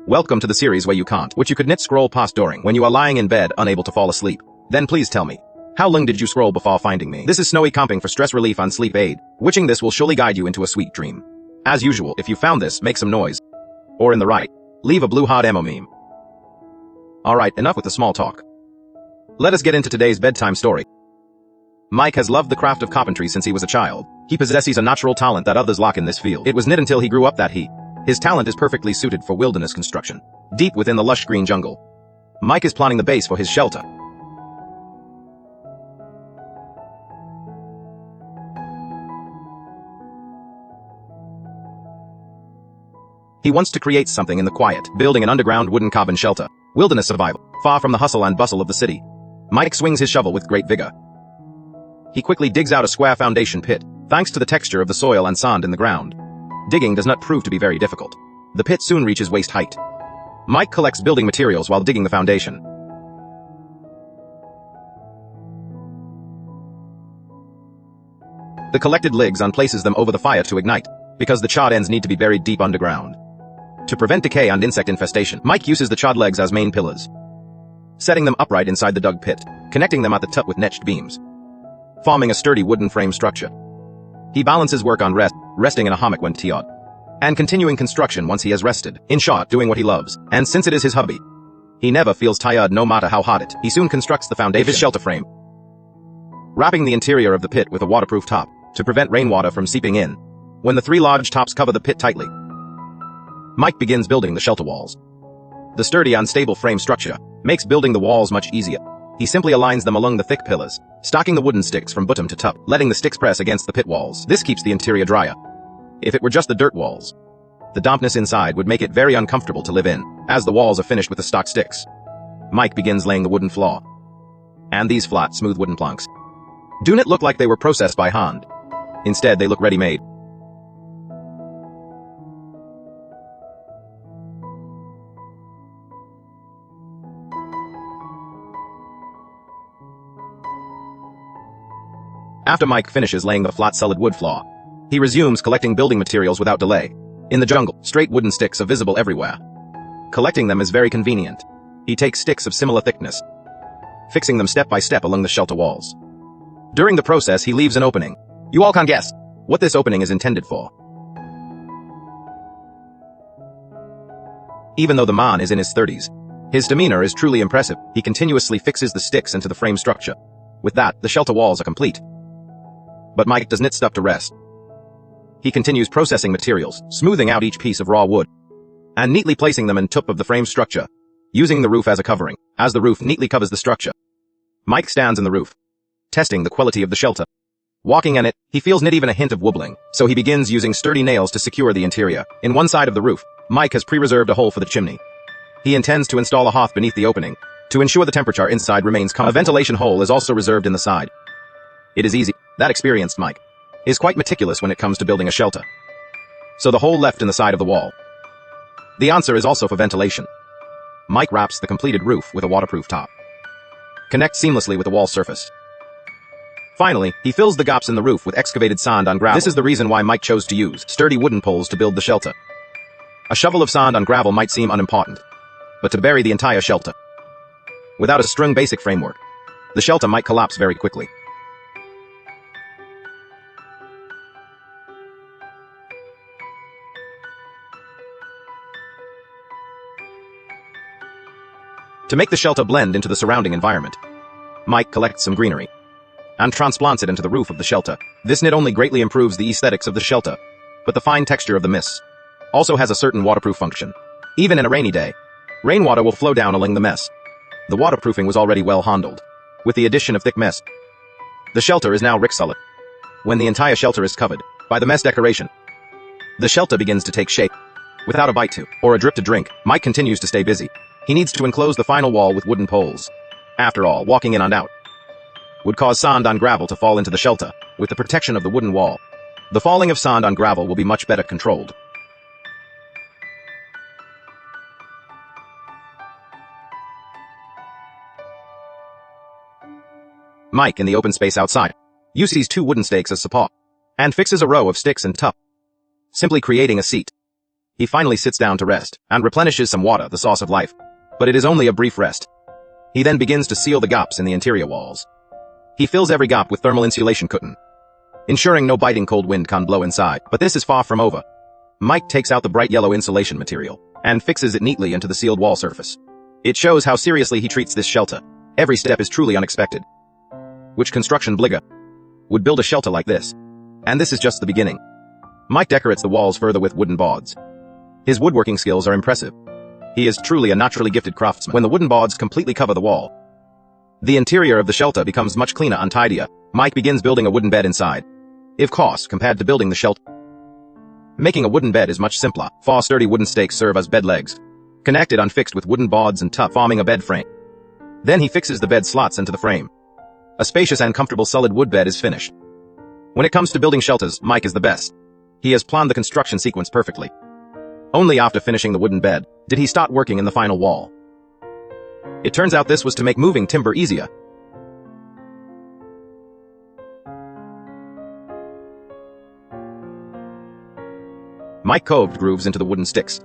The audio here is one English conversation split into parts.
Welcome to the series where you can't, which you could knit scroll past during when you are lying in bed unable to fall asleep. Then please tell me, how long did you scroll before finding me? This is Snowy Camping for stress relief and sleep aid. Witching this will surely guide you into a sweet dream. As usual, if you found this, make some noise. Or in the right, leave a blue heart emo meme. Alright, enough with the small talk. Let us get into today's bedtime story. Mike has loved the craft of carpentry since he was a child. He possesses a natural talent that others lack in this field. It was knit until he grew up that his talent is perfectly suited for wilderness construction, deep within the lush green jungle. Mike is planning the base for his shelter. He wants to create something in the quiet, building an underground wooden cabin shelter. Wilderness survival, far from the hustle and bustle of the city. Mike swings his shovel with great vigor. He quickly digs out a square foundation pit, thanks to the texture of the soil and sand in the ground. Digging does not prove to be very difficult. The pit soon reaches waist height. Mike collects building materials while digging the foundation. The collected ligs and places them over the fire to ignite, because the charred ends need to be buried deep underground. To prevent decay and insect infestation, Mike uses the charred legs as main pillars, setting them upright inside the dug pit, connecting them at the top with netched beams, forming a sturdy wooden frame structure. He balances work on resting in a hammock when tired, and continuing construction once he has rested. In short, doing what he loves, and since it is his hobby, he never feels tired no matter how hard he soon constructs the foundation of his shelter frame, wrapping the interior of the pit with a waterproof top to prevent rainwater from seeping in. When the 3 large tops cover the pit tightly, Mike begins building the shelter walls. The sturdy and stable frame structure makes building the walls much easier. He simply aligns them along the thick pillars, stacking the wooden sticks from bottom to top, letting the sticks press against the pit walls. This keeps the interior drier. If it were just the dirt walls, the dampness inside would make it very uncomfortable to live in, as the walls are finished with the stock sticks. Mike begins laying the wooden floor. And these flat, smooth wooden planks do not look like they were processed by hand. Instead, they look ready-made. After Mike finishes laying the flat solid wood floor, he resumes collecting building materials without delay. In the jungle, straight wooden sticks are visible everywhere. Collecting them is very convenient. He takes sticks of similar thickness, fixing them step by step along the shelter walls. During the process, he leaves an opening. You all can guess what this opening is intended for. Even though the man is in his 30s, his demeanor is truly impressive. He continuously fixes the sticks into the frame structure. With that, the shelter walls are complete. But Mike does not stop to rest. He continues processing materials, smoothing out each piece of raw wood, and neatly placing them on top of the frame structure, using the roof as a covering. As the roof neatly covers the structure, Mike stands on the roof, testing the quality of the shelter. Walking on it, he feels not even a hint of wobbling, so he begins using sturdy nails to secure the interior. In one side of the roof, Mike has pre-reserved a hole for the chimney. He intends to install a hearth beneath the opening, to ensure the temperature inside remains calm. A ventilation hole is also reserved in the side. It is easy. That experienced Mike is quite meticulous when it comes to building a shelter. So the hole left in the side of the wall. The answer is also for ventilation. Mike wraps the completed roof with a waterproof top. Connects seamlessly with the wall surface. Finally, he fills the gaps in the roof with excavated sand and gravel. This is the reason why Mike chose to use sturdy wooden poles to build the shelter. A shovel of sand and gravel might seem unimportant, but to bury the entire shelter without a strong basic framework, the shelter might collapse very quickly. To make the shelter blend into the surrounding environment, Mike collects some greenery and transplants it into the roof of the shelter. This not only greatly improves the aesthetics of the shelter, but the fine texture of the mess also has a certain waterproof function. Even in a rainy day, rainwater will flow down along the mess. The waterproofing was already well handled. With the addition of thick mess, the shelter is now rock solid. When the entire shelter is covered by the mess decoration, the shelter begins to take shape. Without a bite to, or a drip to drink, Mike continues to stay busy. He needs to enclose the final wall with wooden poles. After all, walking in and out would cause sand and gravel to fall into the shelter. With the protection of the wooden wall, the falling of sand and gravel will be much better controlled. Mike, in the open space outside, uses 2 wooden stakes as support, and fixes a row of sticks and top, simply creating a seat. He finally sits down to rest, and replenishes some water, the source of life. But it is only a brief rest. He then begins to seal the gaps in the interior walls. He fills every gap with thermal insulation cotton, ensuring no biting cold wind can blow inside. But this is far from over. Mike takes out the bright yellow insulation material, and fixes it neatly into the sealed wall surface. It shows how seriously he treats this shelter. Every step is truly unexpected. Which construction blogger would build a shelter like this? And this is just the beginning. Mike decorates the walls further with wooden boards. His woodworking skills are impressive. He is truly a naturally gifted craftsman. When the wooden boards completely cover the wall, the interior of the shelter becomes much cleaner and tidier. Mike begins building a wooden bed inside. Of course, compared to building the shelter, making a wooden bed is much simpler. 4 sturdy wooden stakes serve as bed legs, connected and fixed with wooden boards and tough, forming a bed frame. Then he fixes the bed slots into the frame. A spacious and comfortable solid wood bed is finished. When it comes to building shelters, Mike is the best. He has planned the construction sequence perfectly. Only after finishing the wooden bed did he start working in the final wall. It turns out this was to make moving timber easier. Mike carved grooves into the wooden sticks.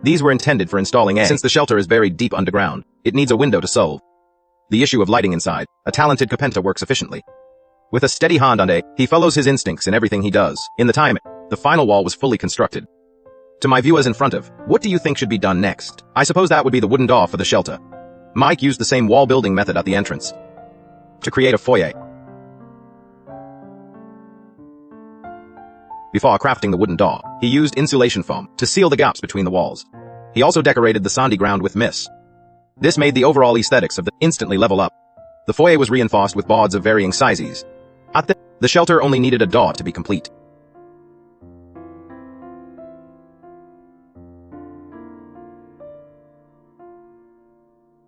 These were intended for installing air. Since the shelter is buried deep underground, it needs a window to solve the issue of lighting inside. A talented carpenter works efficiently. With a steady hand on A, he follows his instincts in everything he does. In the time, the final wall was fully constructed. To my viewers in front of, what do you think should be done next? I suppose that would be the wooden door for the shelter. Mike used the same wall building method at the entrance to create a foyer. Before crafting the wooden door, he used insulation foam to seal the gaps between the walls. He also decorated the sandy ground with mist. This made the overall aesthetics of the instantly level up. The foyer was reinforced with boards of varying sizes. At the shelter only needed a door to be complete.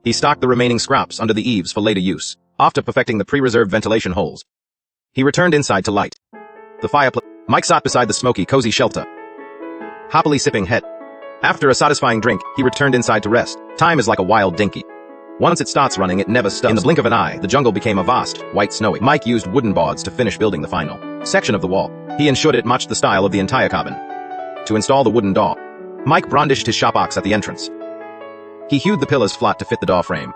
He stocked the remaining scraps under the eaves for later use. After perfecting the pre-reserved ventilation holes, he returned inside to light the fireplace. Mike sat beside the smoky, cozy shelter, happily sipping het. After a satisfying drink, he returned inside to rest. Time is like a wild dinky. Once it starts running, it never stops. In the blink of an eye, the jungle became a vast, white snowy. Mike used wooden boards to finish building the final section of the wall. He ensured it matched the style of the entire cabin. To install the wooden door, Mike brandished his sharp axe at the entrance. He hewed the pillars flat to fit the door frame.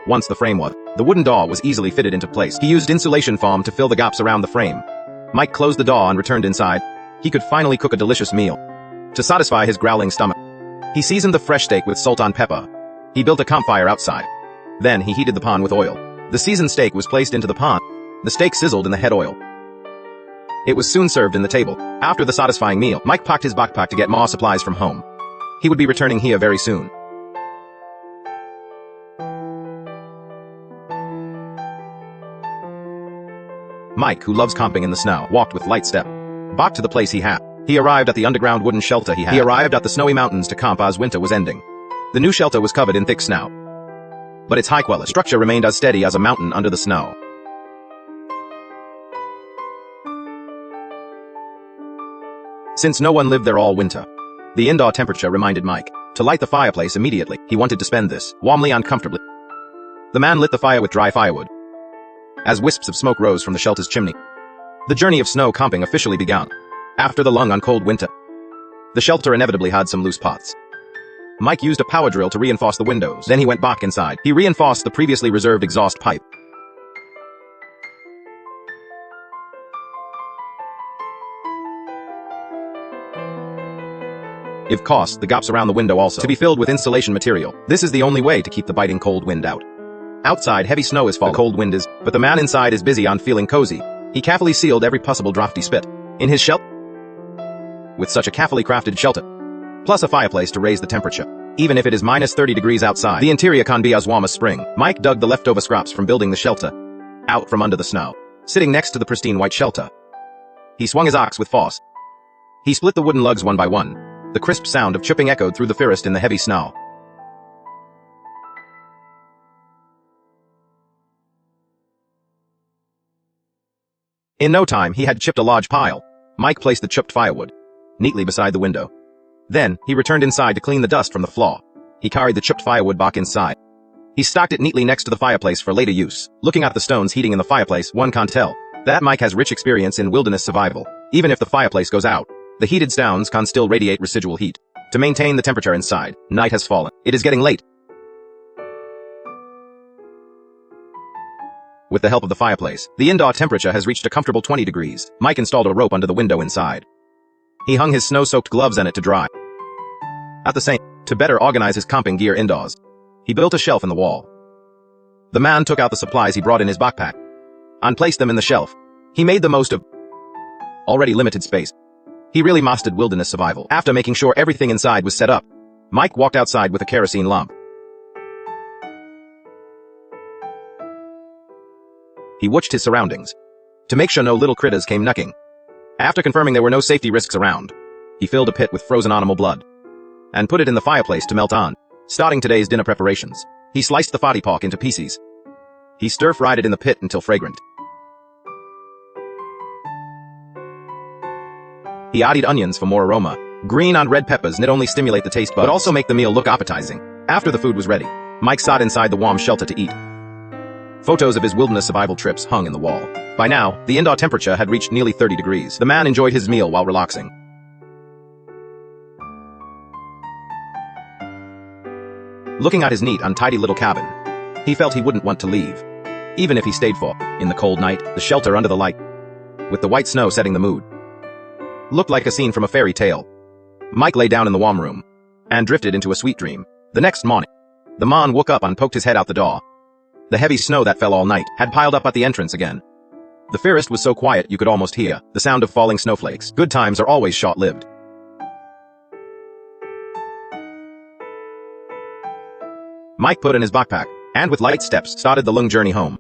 Once the frame was, the wooden door was easily fitted into place. He used insulation foam to fill the gaps around the frame. Mike closed the door and returned inside. He could finally cook a delicious meal to satisfy his growling stomach. He seasoned the fresh steak with salt and pepper. He built a campfire outside. Then he heated the pan with oil. The seasoned steak was placed into the pan. The steak sizzled in the head oil. It was soon served in the table. After the satisfying meal, Mike packed his backpack to get more supplies from home. He would be returning here very soon. Mike, who loves camping in the snow, walked with light step back to the place he had. He arrived at the underground wooden shelter he had. He arrived at the snowy mountains to camp as winter was ending. The new shelter was covered in thick snow, but its high-quality structure remained as steady as a mountain under the snow. Since no one lived there all winter, the indoor temperature reminded Mike to light the fireplace immediately. He wanted to spend this warmly and comfortably. The man lit the fire with dry firewood as wisps of smoke rose from the shelter's chimney. The journey of snow camping officially began. After the long and cold winter, the shelter inevitably had some loose parts. Mike used a power drill to reinforce the windows. Then he went back inside. He reinforced the previously reserved exhaust pipe. Of course, the gaps around the window also to be filled with insulation material. This is the only way to keep the biting cold wind out. Outside, heavy snow is falling. The cold wind is, but the man inside is busy and feeling cozy. He carefully sealed every possible drafty spit in his shelter. With such a carefully crafted shelter, plus a fireplace to raise the temperature, even if it is minus 30 degrees outside, the interior can be as warm as spring. Mike dug the leftover scraps from building the shelter out from under the snow. Sitting next to the pristine white shelter, he swung his axe with force. He split the wooden lugs one by one. The crisp sound of chipping echoed through the forest in the heavy snow. In no time, he had chipped a large pile. Mike placed the chipped firewood neatly beside the window. Then, he returned inside to clean the dust from the floor. He carried the chipped firewood back inside. He stacked it neatly next to the fireplace for later use. Looking at the stones heating in the fireplace, one can't tell that Mike has rich experience in wilderness survival. Even if the fireplace goes out, The heated stones can still radiate residual heat. To maintain the temperature inside, night has fallen. It is getting late. With the help of the fireplace, the indoor temperature has reached a comfortable 20 degrees. Mike installed a rope under the window inside. He hung his snow-soaked gloves on it to dry. At the same time, to better organize his camping gear indoors, he built a shelf in the wall. The man took out the supplies he brought in his backpack and placed them in the shelf. He made the most of already limited space. He really mastered wilderness survival. After making sure everything inside was set up, Mike walked outside with a kerosene lamp. He watched his surroundings to make sure no little critters came knocking. After confirming there were no safety risks around, he filled a pit with frozen animal blood and put it in the fireplace to melt on. Starting today's dinner preparations, he sliced the fatty pork into pieces. He stir-fried it in the pit until fragrant. He added onions for more aroma. Green and red peppers not only stimulate the taste buds, but also make the meal look appetizing. After the food was ready, Mike sat inside the warm shelter to eat. Photos of his wilderness survival trips hung in the wall. By now, the indoor temperature had reached nearly 30 degrees. The man enjoyed his meal while relaxing. Looking at his neat and tidy little cabin, he felt he wouldn't want to leave, even if he stayed for. In the cold night, the shelter under the light, with the white snow setting the mood, looked like a scene from a fairy tale. Mike lay down in the warm room and drifted into a sweet dream. The next morning, the man woke up and poked his head out the door. The heavy snow that fell all night had piled up at the entrance again. The forest was so quiet you could almost hear the sound of falling snowflakes. Good times are always short-lived. Mike put in his backpack and with light steps started the long journey home.